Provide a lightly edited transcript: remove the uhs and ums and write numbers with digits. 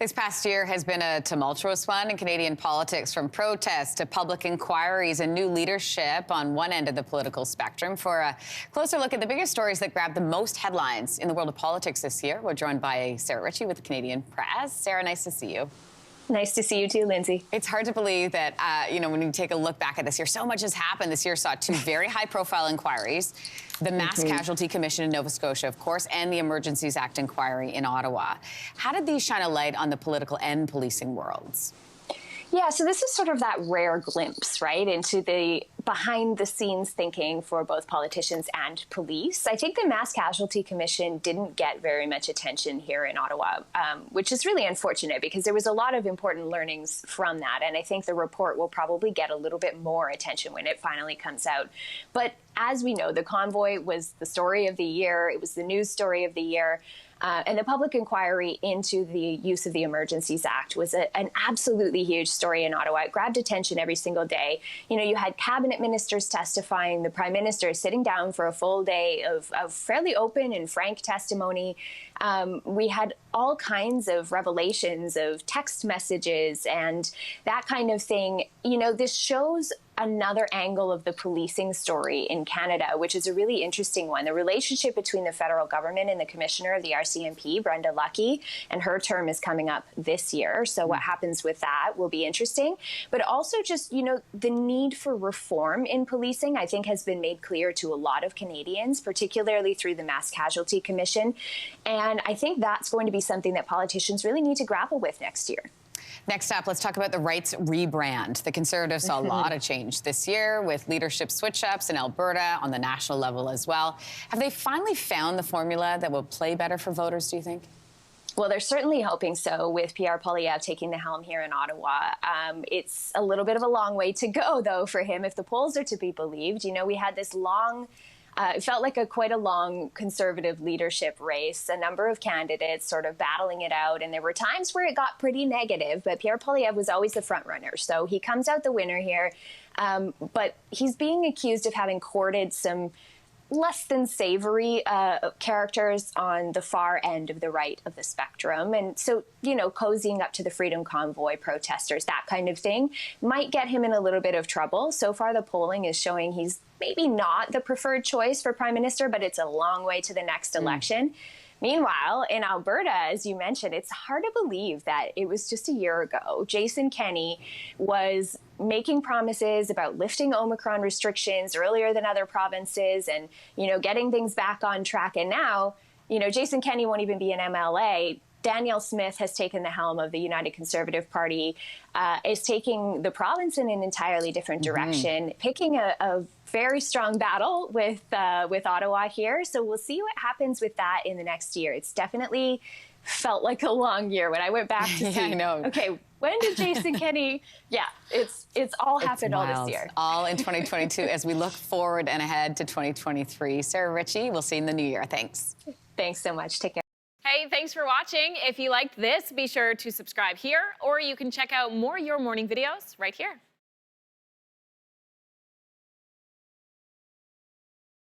This past year has been a tumultuous one in Canadian politics, from protests to public inquiries and new leadership on one end of the political spectrum. For a closer look at the biggest stories that grabbed the most headlines in the world of politics this year, we're joined by Sarah Ritchie with the Canadian Press. Sarah, nice to see you. Nice to see you too, Lindsay. It's hard to believe that, when you take a look back at this year, so much has happened. This year saw two very high-profile inquiries, the Mass Casualty Commission in Nova Scotia, of course, and the Emergencies Act inquiry in Ottawa. How did these shine a light on the political and policing worlds? Yeah, so this is sort of that rare glimpse, right, into the behind-the-scenes thinking for both politicians and police. I think the Mass Casualty Commission didn't get very much attention here in Ottawa, which is really unfortunate because there was a lot of important learnings from that, and I think the report will probably get a little bit more attention when it finally comes out. But as we know, the convoy was the story of the year. It was the news story of the year. And the public inquiry into the use of the Emergencies Act was an absolutely huge story in Ottawa. It grabbed attention every single day. You know, you had cabinet ministers testifying, the prime minister sitting down for a full day of fairly open and frank testimony. We had all kinds of revelations of text messages and that kind of thing. You know, this shows another angle of the policing story in Canada, which is a really interesting one. The relationship between the federal government and the commissioner of the RCMP, Brenda Lucki, and her term is coming up this year. So what happens with that will be interesting. But also just, you know, the need for reform in policing, I think, has been made clear to a lot of Canadians, particularly through the Mass Casualty Commission. And I think that's going to be something that politicians really need to grapple with next year. Next up, let's talk about the Right's rebrand. The Conservatives saw a lot of change this year with leadership switch-ups in Alberta, on the national level as well. Have they finally found the formula that will play better for voters, do you think? Well, they're certainly hoping so, with Pierre Poilievre taking the helm here in Ottawa. It's a little bit of a long way to go, though, for him, if the polls are to be believed. You know, we had this long... it felt like quite a long Conservative leadership race, a number of candidates sort of battling it out, and there were times where it got pretty negative, but Pierre Poilievre was always the front runner, so he comes out the winner here. But he's being accused of having courted some less than savory characters on the far end of the right of the spectrum. And so, you know, cozying up to the Freedom Convoy protesters, that kind of thing, might get him in a little bit of trouble. So far, the polling is showing he's maybe not the preferred choice for Prime Minister, but it's a long way to the next election. Meanwhile, in Alberta, as you mentioned, it's hard to believe that it was just a year ago. Jason Kenney was making promises about lifting Omicron restrictions earlier than other provinces and, you know, getting things back on track. And now, you know, Jason Kenney won't even be an MLA. Danielle Smith has taken the helm of the United Conservative Party, is taking the province in an entirely different direction, picking a very strong battle with Ottawa here. So we'll see what happens with that in the next year. It's definitely felt like a long year when I went back to see, I know. Okay, when did Jason Kenney, it's all happened all this year. All in 2022 as we look forward and ahead to 2023. Sarah Ritchie, we'll see you in the new year. Thanks. Thanks so much. Take care. Hey, thanks for watching. If you liked this, be sure to subscribe here, or you can check out more Your Morning videos right here.